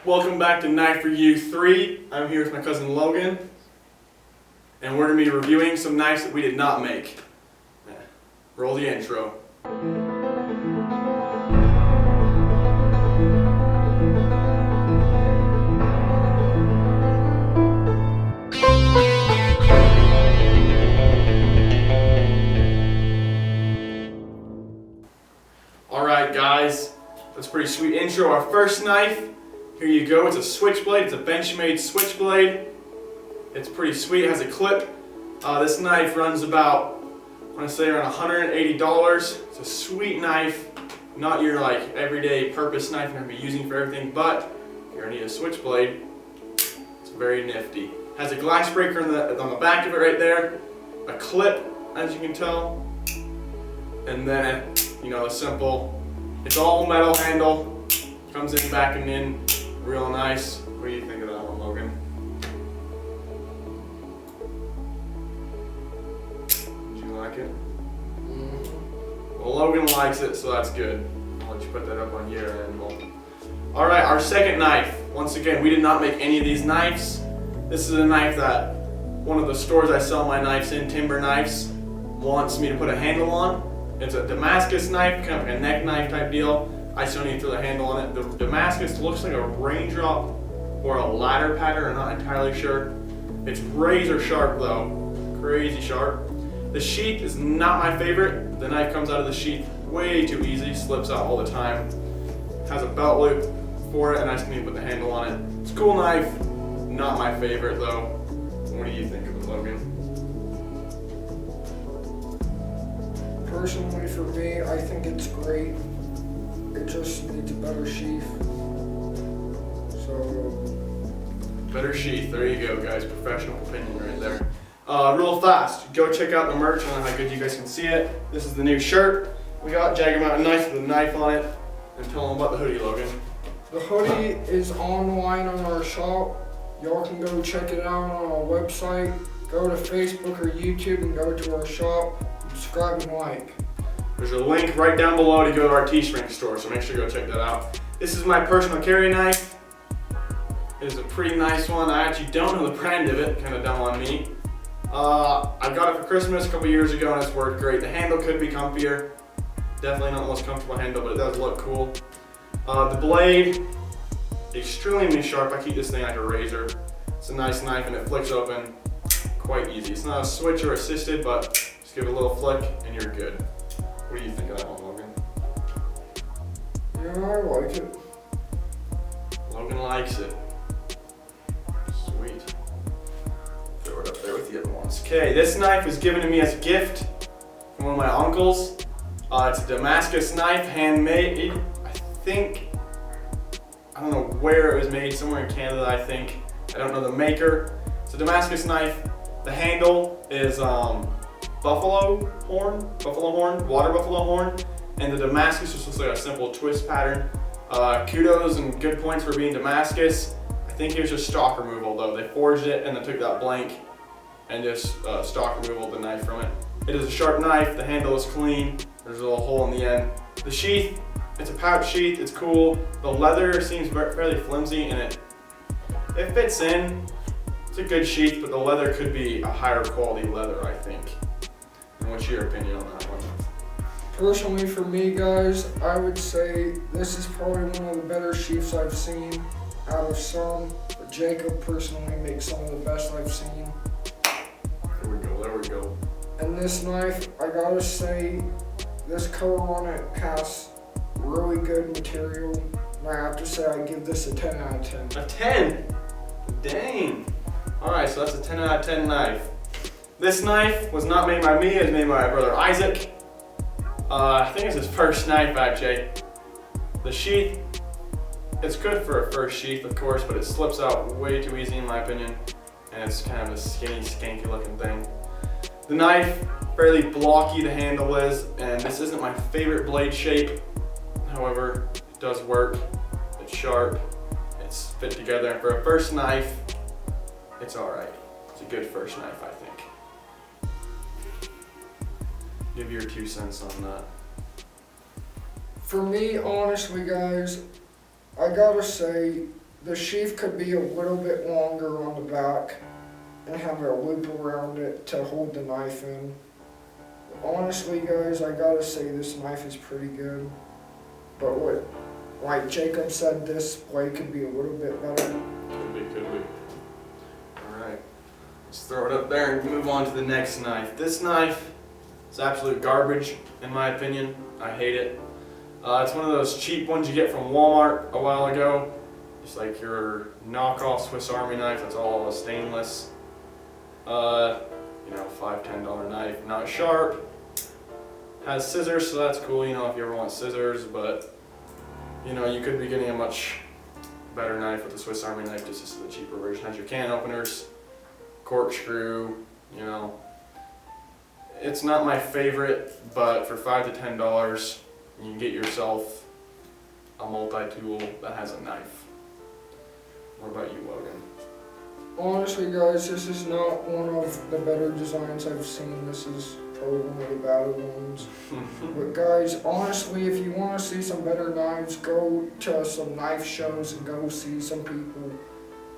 Welcome back to Knife Review 3. I'm here with my cousin Logan, and we're going to be reviewing some knives that we did not make. Roll the intro. Alright guys, that's a pretty sweet intro. Our first knife, here you go, it's a switchblade, it's a Benchmade switchblade. It's pretty sweet, it has a clip. This knife runs about, I want to say around $180. It's a sweet knife, not your like everyday purpose knife you're going to be using for everything, but if you're going to need a switchblade, it's very nifty. It has a glass breaker on the back of it right there, a clip as you can tell, and then a simple, it's all metal handle, comes in backing in real nice. What do you think of that one, Logan? Did you like it? Well, Logan likes it, so that's good. I'll let you put that up on your end. Alright, our second knife. Once again, we did not make any of these knives. This is a knife that one of the stores I sell my knives in, Timber Knives, wants me to put a handle on. It's a Damascus knife, kind of like a neck knife type deal. I still need to throw the handle on it. The Damascus looks like a raindrop or a ladder pattern, I'm not entirely sure. It's razor sharp though, crazy sharp. The sheath is not my favorite. The knife comes out of the sheath way too easy, slips out all the time. It has a belt loop for it and I just need to put the handle on it. It's a cool knife, not my favorite though. What do you think of it, Logan? Personally, for me, I think it's great. It just needs a better sheath. Better sheath, there you go guys, professional opinion right there. Real fast, go check out the merch, I don't know how good you guys can see it. This is the new shirt. We got Jagged Mountain Knives with a knife on it. And tell them about the hoodie, Logan. The hoodie is online on our shop. Y'all can go check it out on our website. Go to Facebook or YouTube and go to our shop. Subscribe and like. There's a link right down below to go to our Teespring store, so make sure to go check that out. This is my personal carry knife. It is a pretty nice one. I actually don't know the brand of it, kind of dumb on me. I got it for Christmas a couple years ago and it's worked great. The handle could be comfier. Definitely not the most comfortable handle, but it does look cool. The blade, extremely sharp. I keep this thing like a razor. It's a nice knife and it flicks open quite easy. It's not a switch or assisted, but just give it a little flick and you're good. What do you think of that one, Logan? Yeah, I like it. Logan likes it. Sweet. Throw it up there with the other ones. Okay, this knife was given to me as a gift from one of my uncles. It's a Damascus knife, handmade. I don't know where it was made, somewhere in Canada I think. I don't know the maker. It's a Damascus knife. The handle is buffalo horn, water buffalo horn, and the Damascus is just like a simple twist pattern. Kudos and good points for being Damascus. I think it was just stock removal though. They forged it and then took that blank and just stock removal the knife from it. It is a sharp knife, the handle is clean, there's a little hole in the end. The sheath, it's a pouch sheath, it's cool. The leather seems fairly flimsy and it fits in. It's a good sheath, but the leather could be a higher quality leather, I think. And what's your opinion on that one? Personally, for me, guys, I would say this is probably one of the better sheaths I've seen out of some. But Jacob personally makes some of the best I've seen. There we go. And this knife, I gotta say, this color on it has really good material. And I have to say, I give this a 10 out of 10. A 10? Dang. Alright, so that's a 10 out of 10 knife. This knife was not made by me, it was made by my brother Isaac. I think it's his first knife actually. The sheath, it's good for a first sheath of course, but it slips out way too easy in my opinion. And it's kind of a skinny, skanky looking thing. The knife, fairly blocky the handle is, and this isn't my favorite blade shape. However, it does work, it's sharp, it's fit together, and for a first knife, it's alright. It's a good first knife, I think. Give your 2 cents on that. For me, honestly, guys, I gotta say, the sheath could be a little bit longer on the back and have a loop around it to hold the knife in. Honestly, guys, I gotta say this knife is pretty good. But what, like Jacob said, this blade could be a little bit better. Could be. Alright, let's throw it up there and move on to the next knife. This knife is absolute garbage, in my opinion. I hate it. It's one of those cheap ones you get from Walmart a while ago. Just like your knockoff Swiss Army knife that's all stainless. You know, $5, $10 knife, not sharp. Has scissors, so that's cool, you know, if you ever want scissors, but you know, you could be getting a much better knife with the Swiss Army knife. This is the cheaper version. Has your can openers, corkscrew, you know. It's not my favorite, but for $5 to $10, you can get yourself a multi-tool that has a knife. What about you, Logan? Honestly, guys, this is not one of the better designs I've seen. This is probably one of the better ones. But guys, honestly, if you want to see some better knives, go to some knife shows and go see some people.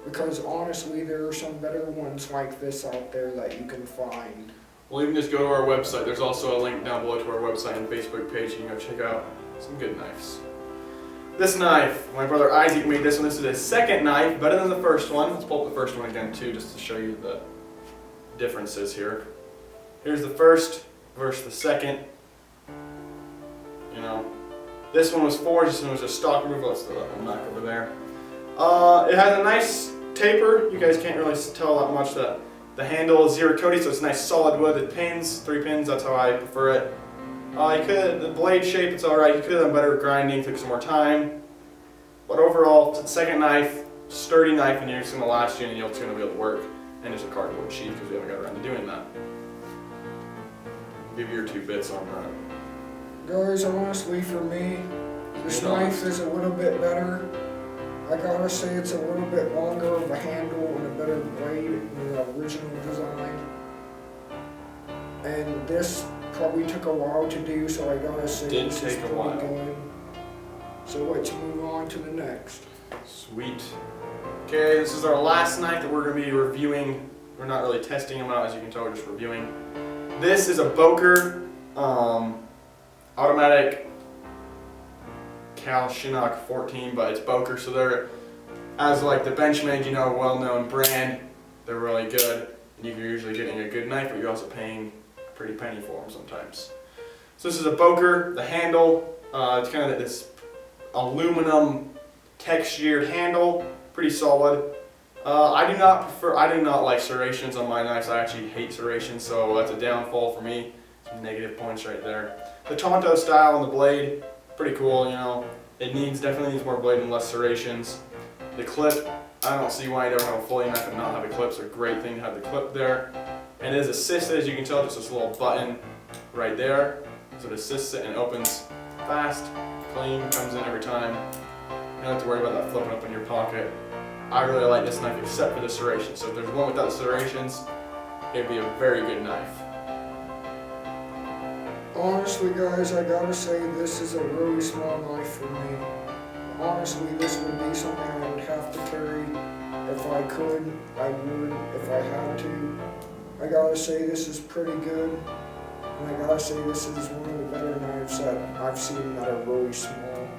Because honestly, there are some better ones like this out there that you can find. Well, you can just go to our website. There's also a link down below to our website and Facebook page. You can go check out some good knives. This knife, my brother Isaac made this one. This is his second knife, better than the first one. Let's pull up the first one again too, just to show you the differences here. Here's the first versus the second. You know, this one was forged, this one was a stock removal. Let's throw that one back over there. It has a nice taper. You guys can't really tell that much. That the handle is zero Cody, so it's nice solid wood. It pins, 3 pins. That's how I prefer it. The blade shape, it's alright. You could have done better grinding, took some more time. But overall, it's the second knife, sturdy knife, and you're just going to last you and it's going to be able to work. And it's a cardboard sheath because we haven't got around to doing that. Give your 2 bits on that. Guys, honestly, for me, this knife is a little bit better. I gotta say it's a little bit longer of a handle and a better blade than the original design. And this probably took a while to do, so I gotta say this is pretty good. So let's move on to the next. Sweet. Okay, this is our last knife that we're going to be reviewing. We're not really testing them out, as you can tell, we're just reviewing. This is a Boker automatic Cal Chinook 14, but it's Boker, so they're, as like the Benchmade, you know, well-known brand, they're really good. And you're usually getting a good knife, but you're also paying a pretty penny for them sometimes. So this is a Boker. The handle, it's kind of this aluminum textured handle, pretty solid. I do not like serrations on my knives. I actually hate serrations, so that's a downfall for me. Some negative points right there. The Tonto style on the blade, pretty cool, you know. It definitely needs more blade and less serrations. The clip, I don't see why you ever have a fully knife and not have a clip. It's a great thing to have the clip there. And it is assisted, as you can tell, just this little button right there. So it assists it and opens fast, clean, comes in every time. You don't have to worry about that flipping up in your pocket. I really like this knife except for the serrations. So if there's one without serrations, it'd be a very good knife. Honestly, guys, I gotta say this is a really small knife for me. Honestly, this would be something I would have to carry. If I could, I would. If I had to. I gotta say this is pretty good. And I gotta say this is one of the better knives that I've seen that are really small.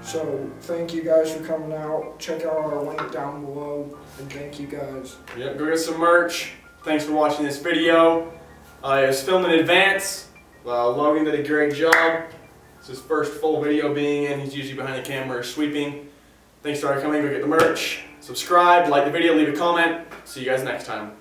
So, thank you guys for coming out. Check out our link down below. And thank you guys. Yep, go get some merch. Thanks for watching this video. It was filmed in advance. Logan did a great job. It's his first full video being in. He's usually behind the camera sweeping. Thanks for coming. Go get the merch. Subscribe, like the video, leave a comment. See you guys next time.